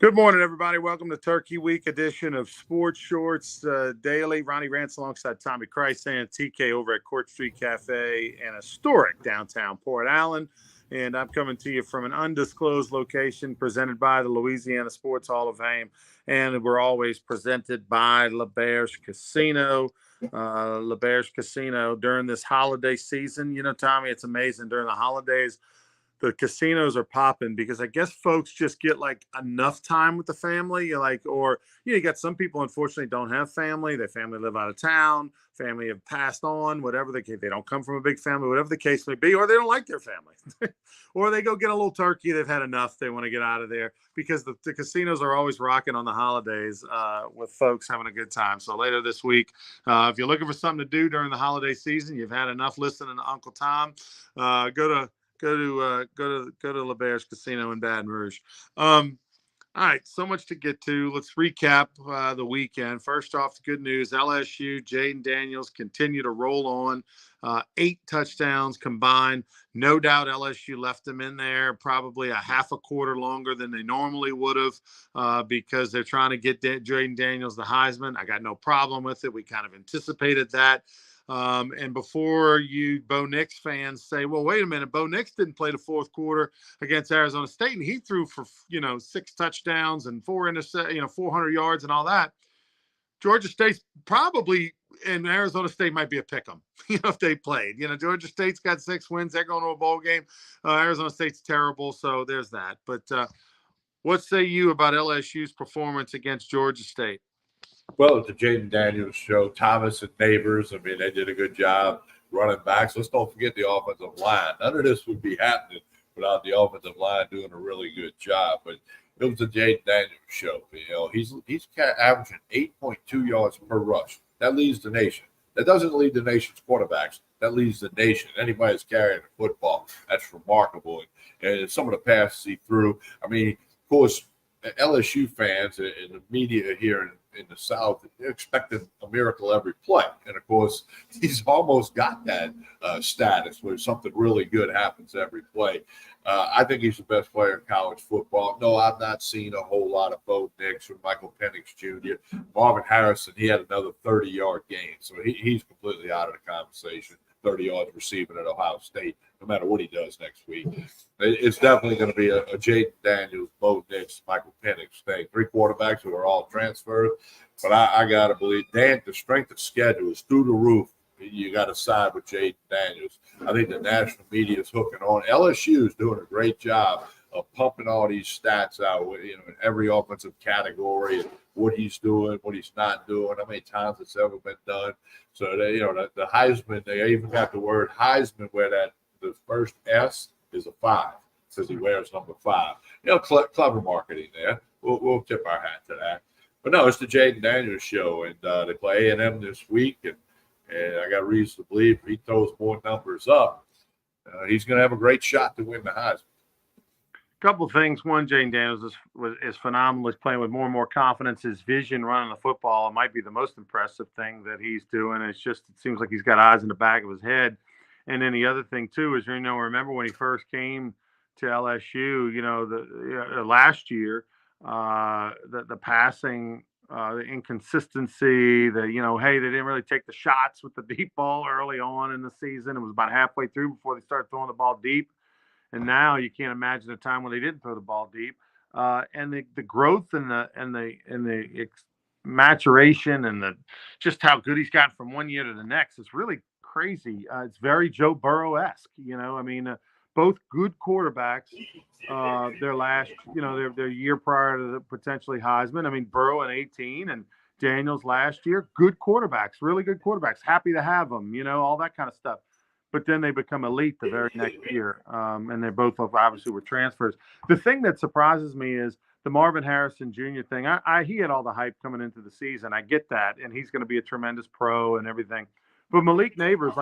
Good morning, everybody. Welcome to Turkey Week edition of Sports Shorts Daily. Ronnie Rance alongside Tommy Christ and TK over at Court Street Cafe in historic downtown Port Allen. And I'm coming to you from an undisclosed location presented by the Louisiana Sports Hall of Fame. And we're always presented by L'Auberge Casino. L'Auberge Casino during this holiday season. You know, Tommy, it's amazing during the holidays. The casinos are popping because I guess folks just get like enough time with the family. You got some people unfortunately don't have family. Their family live out of town. Family have passed on, whatever the case. They don't come from a big family, whatever the case may be, or they don't like their family. Or they go get a little turkey. They've had enough. They want to get out of there because the casinos are always rocking on the holidays with folks having a good time. So later this week, if you're looking for something to do during the holiday season, you've had enough listening to Uncle Tom, go to L'Auberge Casino in Baton Rouge. All right, so much to get to. Let's recap the weekend. First off, the good news: LSU, Jayden Daniels continue to roll on. 8 touchdowns combined. No doubt LSU left them in there probably a half a quarter longer than they normally would have because they're trying to get Jayden Daniels the Heisman. I got no problem with it. We kind of anticipated that. And before you Bo Nix fans say, well, wait a minute, Bo Nix didn't play the fourth quarter against Arizona State, and he threw for 6 touchdowns and 400 yards and all that. Georgia State's probably, and Arizona State might be a pick 'em, if they played. Georgia State's got 6 wins. They're going to a bowl game. Arizona State's terrible, so there's that. But what say you about LSU's performance against Georgia State? Well, it's the Jayden Daniels show. Thomas and Neighbors, they did a good job running backs. Let's don't forget the offensive line. None of this would be happening without the offensive line doing a really good job. But it was the Jayden Daniels show. He's averaging 8.2 yards per rush. That leads the nation. That doesn't lead the nation's quarterbacks. That leads the nation. Anybody that's carrying a football, that's remarkable. And some of the passes he threw, of course, LSU fans and the media here in the South, they're expecting a miracle every play. And, of course, he's almost got that status where something really good happens every play. I think he's the best player in college football. No, I've not seen a whole lot of Bo Nix or Michael Penix Jr. Marvin Harrison, he had another 30-yard game. So he's completely out of the conversation. 30 yards receiving at Ohio State, no matter what he does next week. It's definitely going to be a Jayden Daniels, Bo Nix, Michael Penix thing. 3 quarterbacks who are all transferred. But I got to believe, the strength of schedule is through the roof. You got to side with Jayden Daniels. I think the national media is hooking on. LSU is doing a great job of pumping all these stats out, in every offensive category, what he's doing, what he's not doing, how many times it's ever been done. So the Heisman, they even got the word Heisman where the first S is a 5 because he wears number 5. Clever marketing there. We'll tip our hat to that. But no, it's the Jayden Daniels show, and they play A&M this week, and I got reason to believe if he throws more numbers up, he's going to have a great shot to win the Heisman. Couple of things. One, Jayden Daniels is phenomenal. He's playing with more and more confidence. His vision running the football might be the most impressive thing that he's doing. It seems like he's got eyes in the back of his head. And then the other thing too is, remember when he first came to LSU, last year, the passing, the inconsistency, hey, they didn't really take the shots with the deep ball early on in the season. It was about halfway through before they started throwing the ball deep. And now you can't imagine a time when they didn't throw the ball deep. And the growth and the maturation and just how good he's gotten from one year to the next is really crazy. It's very Joe Burrow-esque. Both good quarterbacks. Their last, their year prior to the potentially Heisman. Burrow in 2018 and Daniels last year. Good quarterbacks, really good quarterbacks. Happy to have them. All that kind of stuff. But then they become elite the very next year. And they both obviously were transfers. The thing that surprises me is the Marvin Harrison Jr. thing. He had all the hype coming into the season. I get that. And he's going to be a tremendous pro and everything. But Malik Neighbors,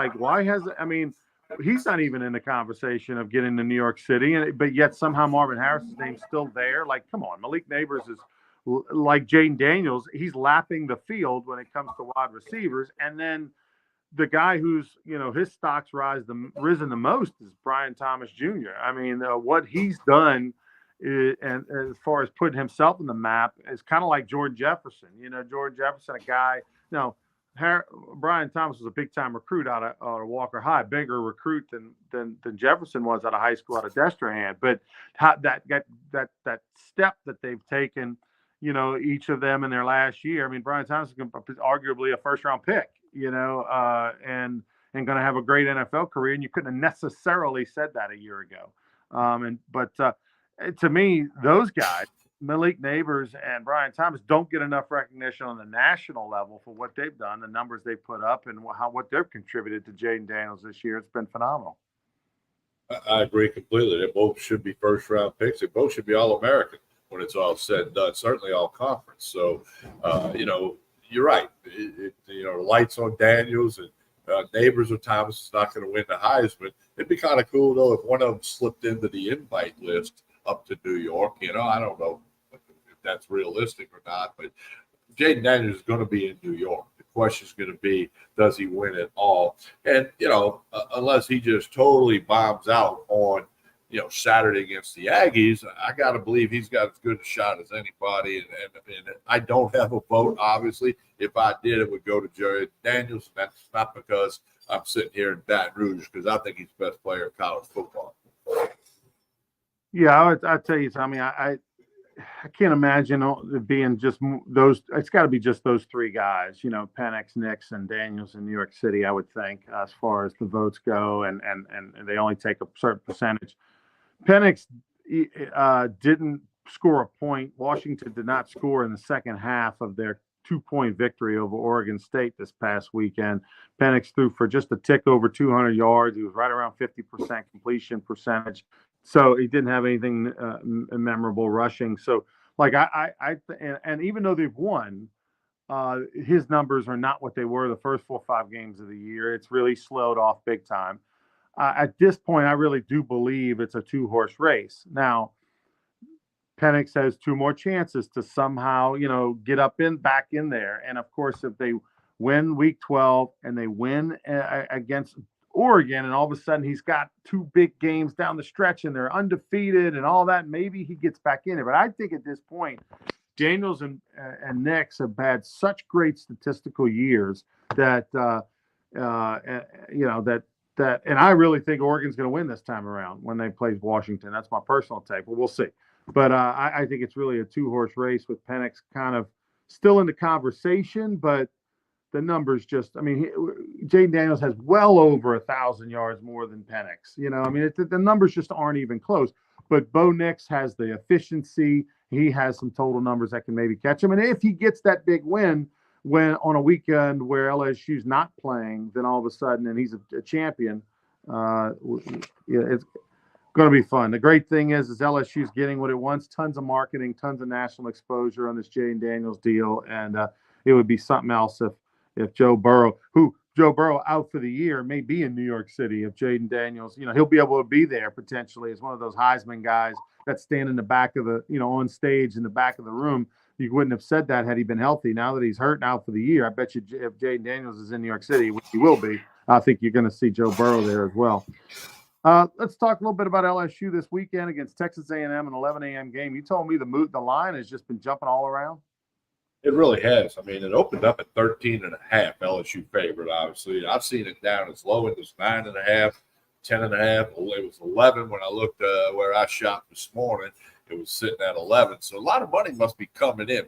he's not even in the conversation of getting to New York City. But yet somehow Marvin Harrison's name's still there. Come on. Malik Neighbors is like Jayden Daniels. He's lapping the field when it comes to wide receivers. And then the guy who's, his stock's risen the most is Brian Thomas Jr. What he's done and as far as putting himself in the map, is kind of like Jordan Jefferson. Jordan Jefferson, a guy, you know, Brian Thomas was a big time recruit out of Walker High, bigger recruit than Jefferson was out of high school out of Destrehan. But that step that they've taken, each of them in their last year. I mean, Brian Thomas is arguably a first round pick, and going to have a great NFL career. And you couldn't have necessarily said that a year ago. But to me, those guys, Malik Neighbors and Brian Thomas, don't get enough recognition on the national level for what they've done, the numbers they've put up, and what they've contributed to Jayden Daniels this year. It's been phenomenal. I agree completely. They both should be first-round picks. They both should be All-American when it's all said and done, certainly all-conference. So, you're right. The lights on Daniels and Neighbors or Thomas is not going to win the Heisman. It'd be kind of cool, though, if one of them slipped into the invite list up to New York. I don't know if that's realistic or not, but Jayden Daniels is going to be in New York. The question is going to be, does he win it all? And, unless he just totally bombs out on, Saturday against the Aggies, I got to believe he's got as good a shot as anybody. And I don't have a vote, obviously. If I did, it would go to Jayden Daniels. That's not because I'm sitting here in Baton Rouge, because I think he's the best player in college football. Yeah, I'll tell you something. I can't imagine it being just those. It's got to be just those three guys, Penix, Nix, and Daniels in New York City, I would think, as far as the votes go, and they only take a certain percentage. Penix didn't score a point. Washington did not score in the second half of their 2-point victory over Oregon State this past weekend. Penix threw for just a tick over 200 yards. He was right around 50% completion percentage. So he didn't have anything memorable rushing. So, and even though they've won, his numbers are not what they were the first 4 or 5 games of the year. It's really slowed off big time. At this point, I really do believe it's a 2-horse race. Now, Penix has 2 more chances to somehow, get back in there. And of course, if they win Week 12 and they win against Oregon, and all of a sudden he's got 2 big games down the stretch and they're undefeated and all that, maybe he gets back in it. But I think at this point, Daniels and Nix have had such great statistical years that and I really think Oregon's going to win this time around when they play Washington. That's my personal take, but we'll see. But I think it's really a 2-horse race with Penix kind of still in the conversation, but the numbers Jayden Daniels has well over 1,000 yards more than Penix. The numbers just aren't even close. But Bo Nix has the efficiency. He has some total numbers that can maybe catch him. And if he gets that big win when on a weekend where LSU's not playing, then all of a sudden, and he's a champion, it's going to be fun. The great thing is LSU's getting what it wants: tons of marketing, tons of national exposure on this Jayden Daniels deal, and it would be something else if Joe Burrow out for the year, may be in New York City. If Jayden Daniels, he'll be able to be there potentially as one of those Heisman guys that stand in the back of the, on stage in the back of the room. You wouldn't have said that had he been healthy. Now that he's hurt and out for the year, I bet you if Jayden Daniels is in New York City, which he will be, I think you're going to see Joe Burrow there as well. Let's talk a little bit about LSU this weekend against Texas A&M, an 11 a.m. game. You told me the line has just been jumping all around. It really has. I mean, it opened up at 13.5, LSU favorite, obviously. I've seen it down as low as 9.5, 10.5. It was 11 when I looked where I shot this morning. It was sitting at 11. So a lot of money must be coming in.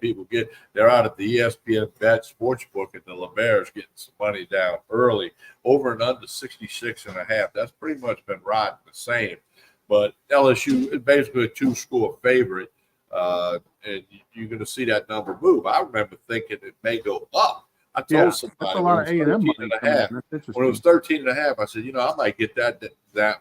They're out at the ESPN Bet Sportsbook, and the LeBear's getting some money down early. Over and under 66.5. That's pretty much been riding the same. But LSU is basically a 2-score favorite. And you're going to see that number move. I remember thinking it may go up. I told somebody that's a lot of A&M money. When it was 13.5, I said, I might get that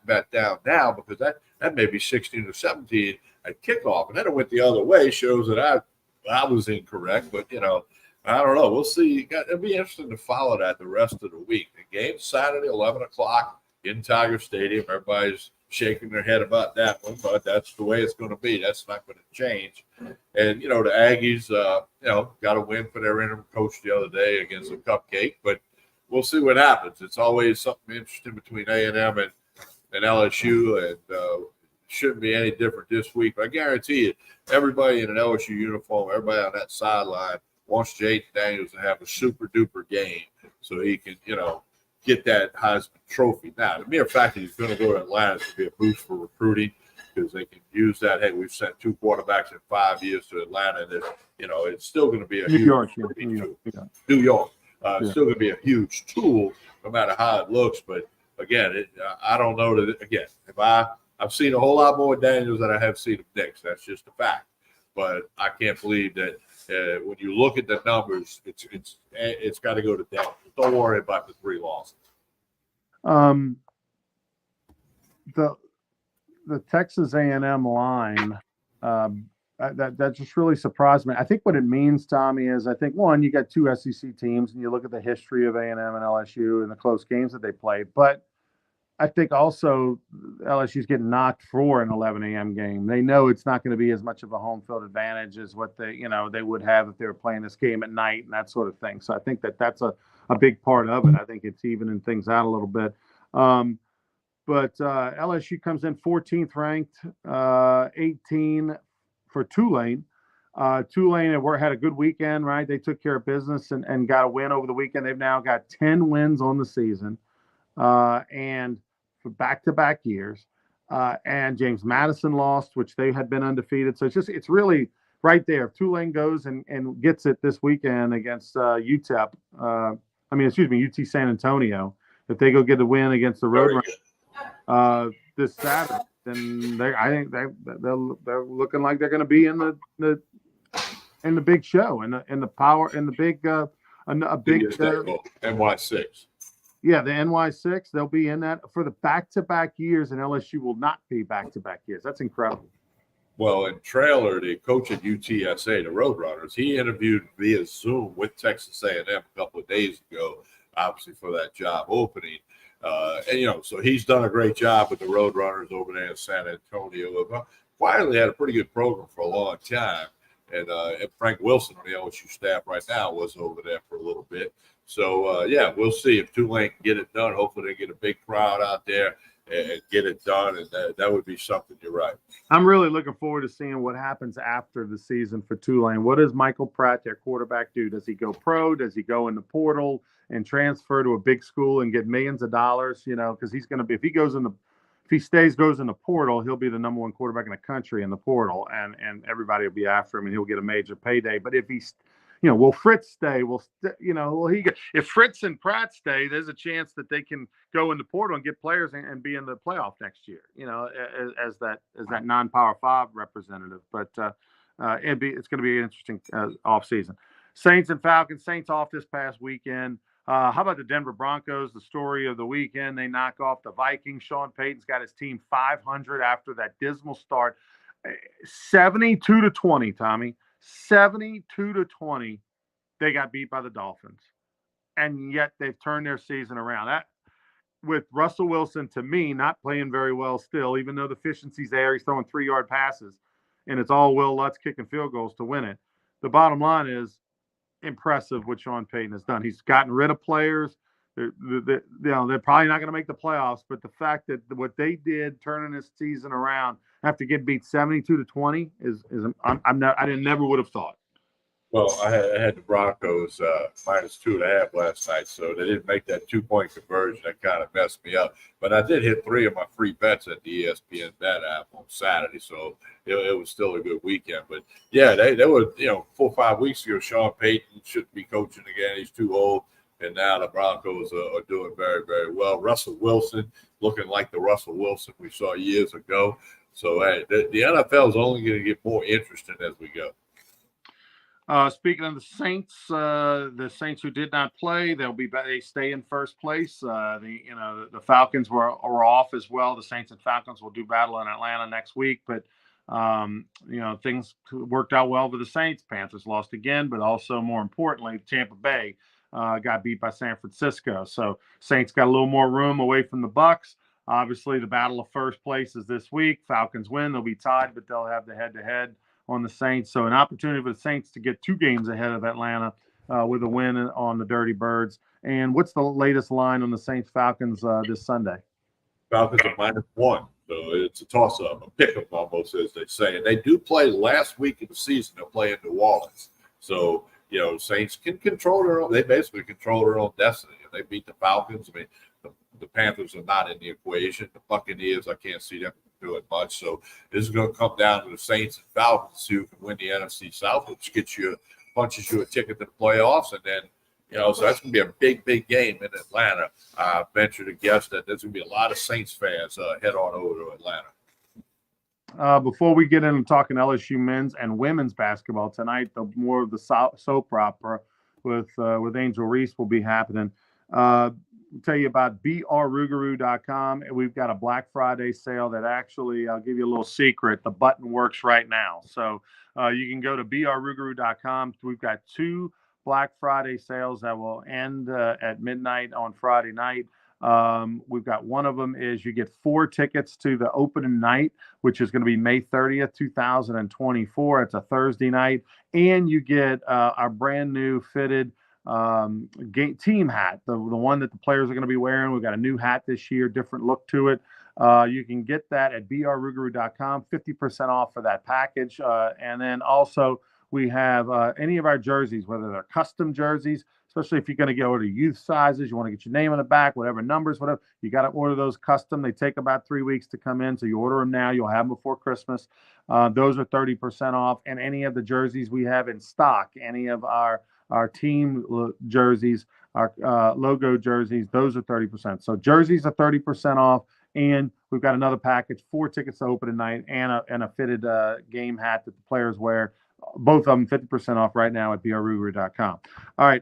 bet down now, because that may be 16 or 17 at kickoff. And then it went the other way. Shows that I was incorrect, but I don't know. We'll see. It'll be interesting to follow that the rest of the week. The game Saturday, 11 o'clock in Tiger Stadium. Everybody's shaking their head about that one, but that's the way it's going to be. That's not going to change. And, the Aggies, got a win for their interim coach the other day against a cupcake, but we'll see what happens. It's always something interesting between A&M and LSU, and shouldn't be any different this week. But I guarantee you, everybody in an LSU uniform, everybody on that sideline wants Jayden Daniels to have a super duper game so he can, get that Heisman Trophy. Now, the mere fact that he's going to go to Atlanta is going to be a boost for recruiting because they can use that. Hey, we've sent 2 quarterbacks in 5 years to Atlanta, and it's still going to be a New huge York, tool. yeah. New York. It's still going to be a huge tool, no matter how it looks. But again, I don't know that. Again, if I've seen a whole lot more Daniels than I have seen of Nix. That's just a fact. But I can't believe that when you look at the numbers, it's got to go to Daniels. Don't worry about the 3 losses. The Texas A&M line, that just really surprised me. I think what it means, Tommy, is I think, one, you got 2 SEC teams, and you look at the history of A&M and LSU and the close games that they played. But I think also LSU's getting knocked for an 11 a.m. game. They know it's not going to be as much of a home field advantage as what they would have if they were playing this game at night and that sort of thing. So I think that's a big part of it. I think it's evening things out a little bit. But LSU comes in 14th ranked, 18 for Tulane. Tulane had a good weekend, right? They took care of business and got a win over the weekend. They've now got 10 wins on the season, and for back-to-back years. And James Madison lost, which they had been undefeated. So it's really right there. If Tulane goes and gets it this weekend against UT San Antonio, if they go get a win against the Roadrunners this Saturday, then I think they're looking like they're going to be in the big show and the power and the big NY6. Yeah, the NY6. They'll be in that for the back-to-back years, and LSU will not be back-to-back years. That's incredible. Well, and Traylor, the coach at UTSA, the Roadrunners, he interviewed via Zoom with Texas A&M a couple of days ago, obviously for that job opening. So he's done a great job with the Roadrunners over there in San Antonio. Quietly had a pretty good program for a long time. And Frank Wilson on the LSU staff right now was over there for a little bit. So, we'll see if Tulane can get it done. Hopefully they get a big crowd out there and get it done. And that would be something. You're right. I'm really looking forward to seeing what happens after the season for Tulane. What does Michael Pratt, their quarterback, do? Does he go pro? Does he go in the portal and transfer to a big school and get millions of dollars? Because he's going to be, if he goes in the portal, he'll be the number 1 quarterback in the country in the portal, and everybody will be after him, and he'll get a major payday. But if he's, will Fritz stay? If Fritz and Pratt stay, there's a chance that they can go in the portal and get players and be in the playoff next year. As that non-Power 5 representative. But it's going to be an interesting off season. Saints and Falcons. Saints off this past weekend. How about the Denver Broncos? The story of the weekend. They knock off the Vikings. Sean Payton's got his team 500 after that dismal start. 72-20, Tommy. 72-20. They got beat by the Dolphins. And yet they've turned their season around. That, with Russell Wilson, to me, not playing very well still, even though the efficiency's there. He's throwing 3-yard passes. And it's all Will Lutz kicking field goals to win it. The bottom line is, impressive what Sean Payton has done. He's gotten rid of players. They're probably not going to make the playoffs, but the fact that what they did turning this season around after getting beat 72-20 is I never would have thought. Well, I had the Broncos minus 2.5 last night, so they didn't make that 2-point conversion. That kind of messed me up. But I did hit 3 of my free bets at the ESPN Bet app on Saturday, so it was still a good weekend. But yeah, they were 4 or 5 weeks ago. Sean Payton shouldn't be coaching again; he's too old. And now the Broncos are doing very, very well. Russell Wilson looking like the Russell Wilson we saw years ago. So the NFL is only going to get more interesting as we go. Speaking of the Saints who did not play, they stay in first place. The Falcons were off as well. The Saints and Falcons will do battle in Atlanta next week, but things worked out well for the Saints. Panthers lost again, but also more importantly, Tampa Bay got beat by San Francisco. So Saints got a little more room away from the Bucs. Obviously, the battle of first place is this week. Falcons win, they'll be tied, but they'll have the head-to-head on the Saints. So an opportunity for the Saints to get 2 games ahead of Atlanta with a win on the Dirty Birds. And what's the latest line on the Saints Falcons this Sunday? Falcons are -1. So it's a toss-up, a pick-up almost, as they say. And they do play last week of the season. They'll play in New Orleans. So, Saints can control their own. They basically control their own destiny. If they beat the Falcons, I mean, the Panthers are not in the equation. The Buccaneers, I can't see them doing much. So this is going to come down to the Saints and Falcons who can win the NFC South, which punches you a ticket to the playoffs. And then, so that's going to be a big, big game in Atlanta. I venture to guess that there's going to be a lot of Saints fans head on over to Atlanta. Before we get into talking LSU men's and women's basketball tonight, more of the soap opera with Angel Reese will be happening. I'll tell you about brrugaroo.com. We've got a Black Friday sale that actually, I'll give you a little secret, the button works right now. So you can go to brrugaroo.com. We've got 2 Black Friday sales that will end at midnight on Friday night. We've got one of them is you get 4 tickets to the opening night, which is going to be May 30th, 2024. It's a Thursday night. And you get our brand new fitted team hat, the one that the players are going to be wearing. We've got a new hat this year, different look to it. You can get that at brrugaroo.com, 50% off for that package. And then also we have any of our jerseys, whether they're custom jerseys, especially if you're going to go to youth sizes, you want to get your name on the back, whatever numbers, whatever, you got to order those custom. They take about 3 weeks to come in. So you order them now, you'll have them before Christmas. Those are 30% off. And any of the jerseys we have in stock, any of our team jerseys, our logo jerseys, those are 30%. So jerseys are 30% off. And we've got another package, 4 tickets to open tonight and a fitted game hat that the players wear. Both of them 50% off right now at brruger.com. All right.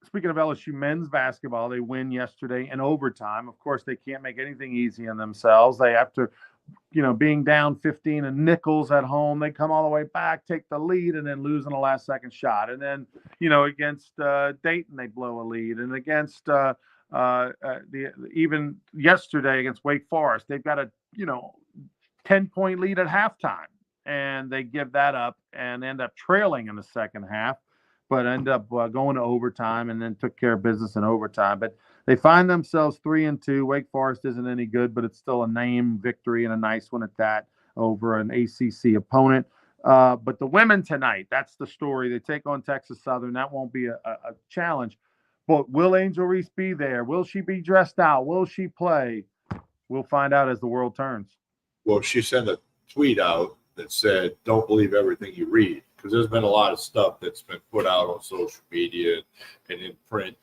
Speaking of LSU men's basketball, they win yesterday in overtime. Of course, they can't make anything easy on themselves. They have to, being down 15 and nickels at home, they come all the way back, take the lead, and then lose in the last second shot. And then, against Dayton, they blow a lead. And against even yesterday against Wake Forest, they've got a 10-point lead at halftime, and they give that up and end up trailing in the second half, but end up going to overtime and then took care of business in overtime. But they find themselves 3-2. Wake Forest isn't any good, but it's still a name victory and a nice one at that over an ACC opponent. But the women tonight, that's the story. They take on Texas Southern. That won't be a challenge. But will Angel Reese be there? Will she be dressed out? Will she play? We'll find out as the world turns. Well, she sent a tweet out that said, "Don't believe everything you read," because there's been a lot of stuff that's been put out on social media and in print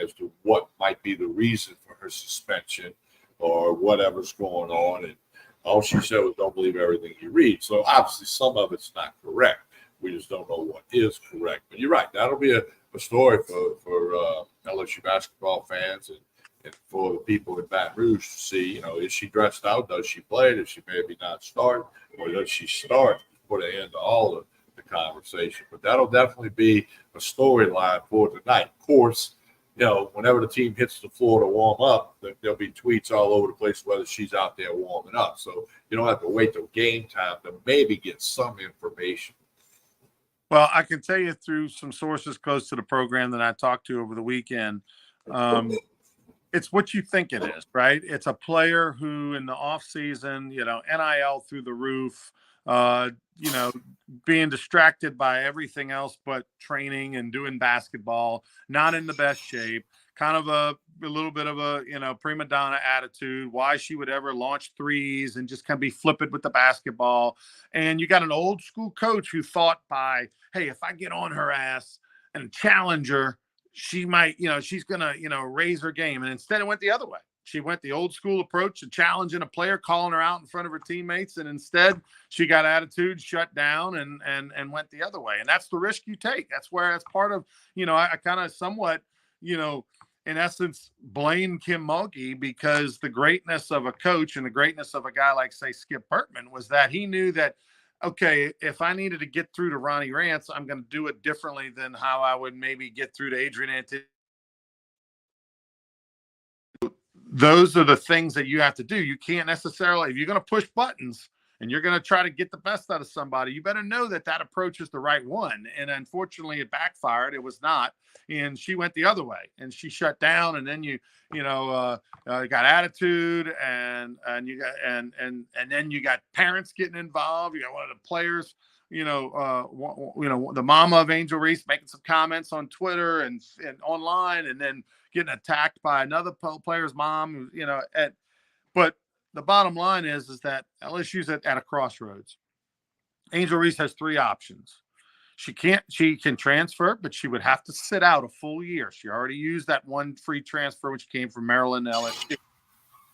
as to what might be the reason for her suspension or whatever's going on. And all she said was, "Don't believe everything you read." So obviously some of it's not correct. We just don't know what is correct. But you're right. That'll be a story for LSU basketball fans and for the people in Baton Rouge to see, is she dressed out? Does she play? Does she maybe not start? Or does she start? Put an end to all of the conversation. But that'll definitely be a storyline for tonight. Of course, whenever the team hits the floor to warm up, there'll be tweets all over the place whether she's out there warming up. So you don't have to wait till game time to maybe get some information. Well, I can tell you through some sources close to the program that I talked to over the weekend, it's what you think it is, right? It's a player who in the offseason, NIL through the roof, being distracted by everything else but training and doing basketball, not in the best shape, kind of a little bit of a, prima donna attitude, why she would ever launch threes and just kind of be flippant with the basketball. And you got an old school coach who thought hey, if I get on her ass and challenge her, she might, she's going to, raise her game. And instead it went the other way. She went the old school approach to challenging a player, calling her out in front of her teammates. And instead she got attitude, shut down and went the other way. And that's the risk you take. That's part of, I kind of somewhat, in essence, blame Kim Mulkey because the greatness of a coach and the greatness of a guy like, say, Skip Bertman was that he knew that, okay, if I needed to get through to Ronnie Rance, I'm going to do it differently than how I would maybe get through to Adrian Ante. Those are the things that you have to do. You can't necessarily, if you're going to push buttons, and you're going to try to get the best out of somebody, you better know that that approach is the right one. And unfortunately, it backfired. It was not. And she went the other way, and she shut down. And then you got attitude, and then you got parents getting involved. You got one of the players, the mama of Angel Reese making some comments on Twitter and online, and then getting attacked by another player's mom. But the bottom line is that LSU's at a crossroads. Angel Reese has three options. She can transfer, but she would have to sit out a full year. She already used that one free transfer, which came from Maryland to LSU.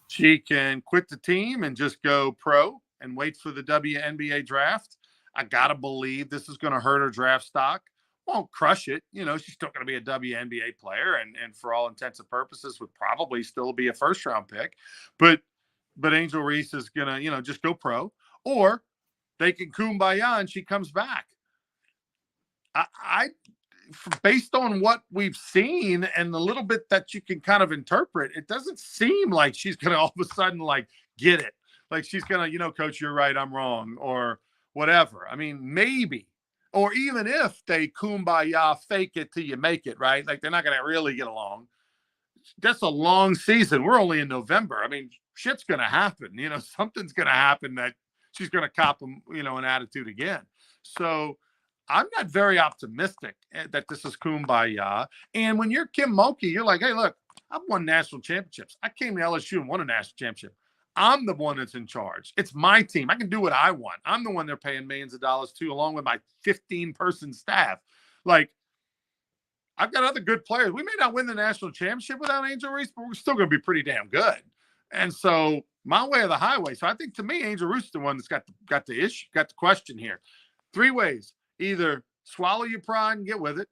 She can quit the team and just go pro and wait for the WNBA draft. I got to believe this is going to hurt her draft stock. Won't crush it. She's still going to be a WNBA player, and for all intents and purposes would probably still be a first-round pick. But Angel Reese is going to, just go pro. Or they can kumbaya and she comes back. I based on what we've seen and the little bit that you can kind of interpret, it doesn't seem like she's going to all of a sudden get it. Like she's going to, coach, you're right, I'm wrong, or whatever. I mean, maybe, or even if they kumbaya, fake it till you make it, right? Like they're not going to really get along. That's a long season. We're only in November. I mean, shit's going to happen. Something's going to happen that she's going to cop them, an attitude again. So I'm not very optimistic that this is kumbaya. And when you're Kim Mulkey, you're like, hey, look, I've won national championships. I came to LSU and won a national championship. I'm the one that's in charge. It's my team. I can do what I want. I'm the one they're paying millions of dollars to, along with my 15-person staff. Like, I've got other good players. We may not win the national championship without Angel Reese, but we're still going to be pretty damn good. And so my way or the highway. So I think to me, Angel Reese is the one that's got the issue, got the question here. Three ways. Either swallow your pride and get with it,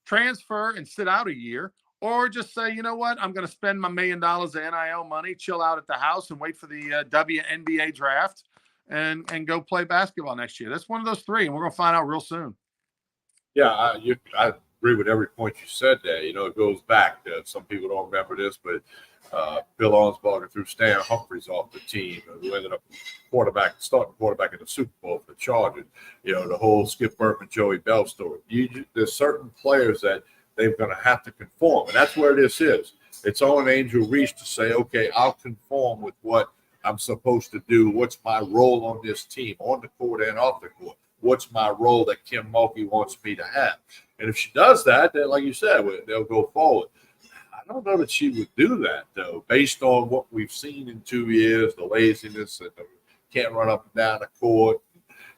transfer and sit out a year, or just say, you know what, I'm going to spend my $1 million of NIL money, chill out at the house and wait for the WNBA draft and go play basketball next year. That's one of those three, and we're going to find out real soon. Yeah, I agree with every point you said there. It goes back to, some people don't remember this, but Bill Arnsparger threw Stan Humphries off the team, who ended up starting quarterback in the Super Bowl for the Chargers. The whole Skip Bertman, Joey Bell story. There's certain players that they're going to have to conform, and that's where this is. It's on Angel Reese to say, okay, I'll conform with what I'm supposed to do. What's my role on this team, on the court and off the court? What's my role that Kim Mulkey wants me to have? And if she does that, then, like you said, they'll go forward. I don't know that she would do that, though, based on what we've seen in 2 years, the laziness and the can't run up and down the court,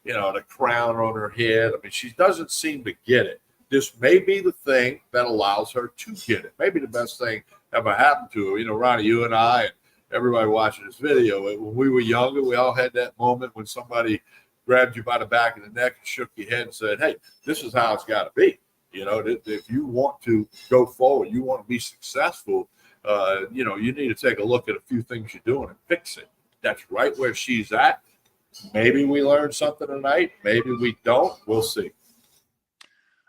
the crown on her head. I mean, she doesn't seem to get it. This may be the thing that allows her to get it. Maybe the best thing ever happened to her. Ronnie, you and I and everybody watching this video, when we were younger, we all had that moment when somebody grabbed you by the back of the neck and shook your head and said, hey, this is how it's got to be. If you want to go forward, you want to be successful, you need to take a look at a few things you're doing and fix it. That's right where she's at. Maybe we learned something tonight. Maybe we don't. We'll see.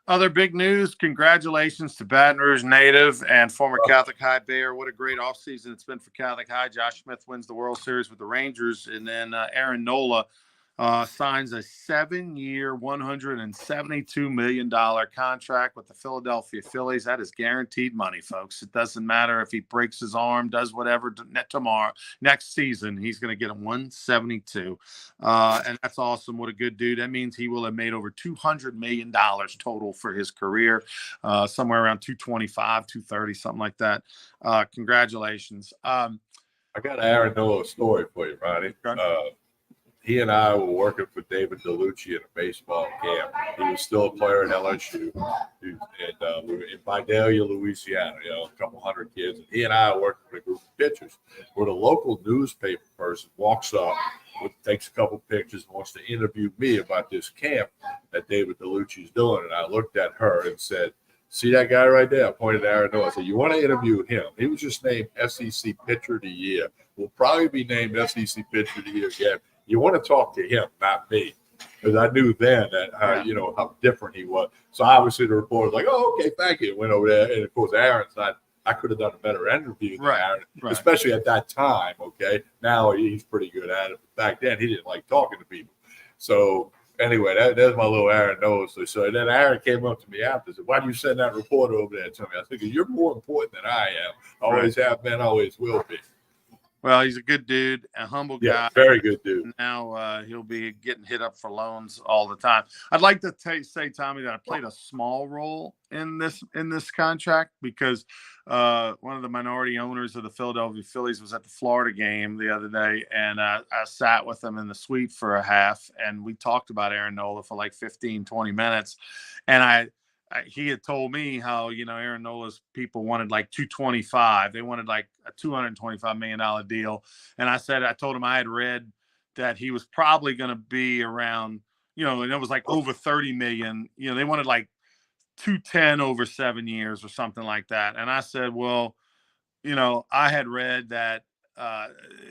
Other big news, congratulations to Baton Rouge native and former Catholic High Bear. What a great offseason it's been for Catholic High. Josh Smith wins the World Series with the Rangers, and then Aaron Nola signs a 7-year, $172 million contract with the Philadelphia Phillies. That is guaranteed money, folks. It doesn't matter if he breaks his arm, does whatever next season, he's going to get a 172. And that's awesome. What a good dude. That means he will have made over $200 million total for his career, somewhere around 225, 230, something like that. Congratulations. I got an Aaron Nola story for you, Ronnie. He and I were working for David DeLucci at a baseball camp. He was still a player at LSU. And we were in Vidalia, Louisiana, a couple hundred kids. And he and I worked with a group of pitchers where the local newspaper person walks up, takes a couple pictures, and wants to interview me about this camp that David DeLucci is doing. And I looked at her and said, see that guy right there? I pointed at Aaron Nola. I said, you want to interview him? He was just named SEC Pitcher of the Year. Will probably be named SEC Pitcher of the Year again. You want to talk to him, not me, because I knew then that how different he was. So obviously the reporter was like, "Oh, okay, thank you." Went over there, and of course Aaron's not I could have done a better interview than Right, Aaron, right. especially at that time. Okay, now he's pretty good at it. Back then, he didn't like talking to people. So anyway, that's my little Aaron knows. So then Aaron came up to me after and said, "Why do you send that reporter over there to me?" I said, "You're more important than I am. Always have been, always will be." Well, he's a good dude, a humble guy. Very good dude. Now he'll be getting hit up for loans all the time. I'd like to say, Tommy, that I played a small role in this contract because one of the minority owners of the Philadelphia Phillies was at the Florida game the other day, and I sat with him in the suite for a half, and we talked about Aaron Nola for like 15, 20 minutes, and he had told me how, Aaron Nola's people wanted like 225. They wanted like a $225 million deal. And I told him I had read that he was probably going to be around, and it was like over 30 million. They wanted like 210 over 7 years or something like that. And I said, well, I had read that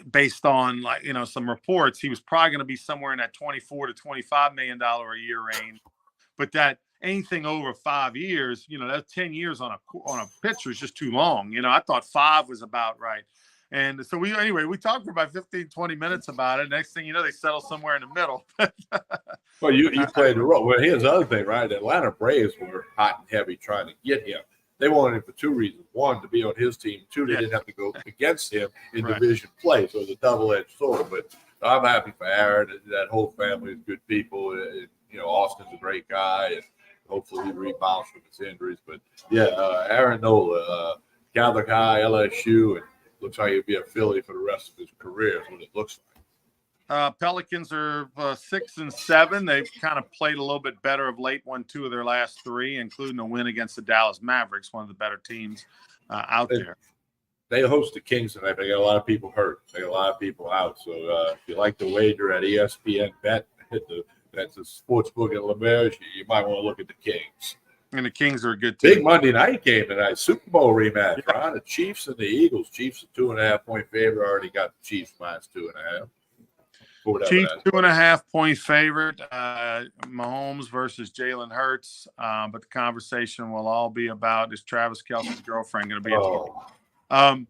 based on some reports, he was probably going to be somewhere in that 24 to $25 million a year range. But that anything over 5 years, that's 10 years on a pitcher is just too long. I thought 5 was about right. And so we talked for about 15, 20 minutes about it. Next thing you know, they settle somewhere in the middle. Well, you played the role. Well, here's the other thing, right? The Atlanta Braves were hot and heavy trying to get him. They wanted him for 2 reasons. 1, to be on his team. 2, they didn't have to go against him in division play. So it's a double-edged sword. But I'm happy for Aaron. That whole family is good people. Austin's a great guy. And hopefully he rebounds from his injuries. But, Aaron Nola, Catholic High, LSU, and looks like he'll be a Philly for the rest of his career is what it looks like. Pelicans are 6-7. They've kind of played a little bit better of late, won 2 of their last 3, including a win against the Dallas Mavericks, one of the better teams out there. They host the Kings tonight. They got a lot of people hurt. They got a lot of people out. So if you like to wager at ESPN Bet, that's a sports book at LeMaire, you might want to look at the Kings. And the Kings are a good team. Big Monday night game tonight, Super Bowl rematch, right? The Chiefs and the Eagles. Chiefs a 2.5-point favorite. Already got the Chiefs minus 2.5. Chiefs 2.5-point favorite. Mahomes versus Jalen Hurts. But the conversation will all be about, is Travis Kelce's girlfriend going to be at the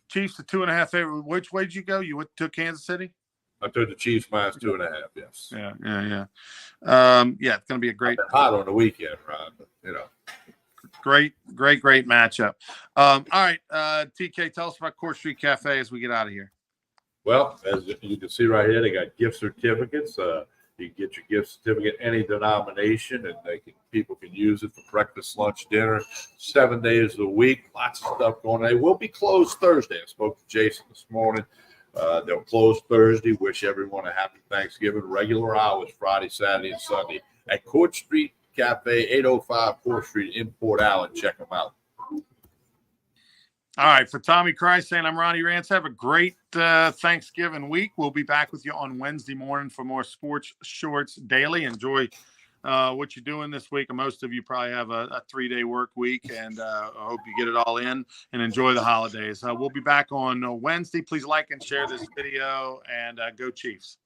Chiefs a 2.5 favorite. Which way did you go? You took Kansas City? I took the Chiefs minus 2.5. Yes. Yeah. It's going to be a great hot on the weekend, Ron. But, great matchup. All right, TK, tell us about Court Street Cafe as we get out of here. Well, as you can see right here, they got gift certificates. You can get your gift certificate any denomination, and people can use it for breakfast, lunch, dinner, 7 days a week. Lots of stuff going on. They will be closed Thursday. I spoke to Jason this morning. They'll close Thursday. Wish everyone a happy Thanksgiving. Regular hours Friday, Saturday, and Sunday at Court Street Cafe, 805 Court Street in Port Allen. Check them out. All right. For Tommy Kreisand, I'm Ronnie Rance. Have a great Thanksgiving week. We'll be back with you on Wednesday morning for more Sports Shorts Daily. Enjoy what you're doing this week. And most of you probably have a 3-day work week, and I hope you get it all in and enjoy the holidays. We'll be back on Wednesday. Please like and share this video, and go Chiefs.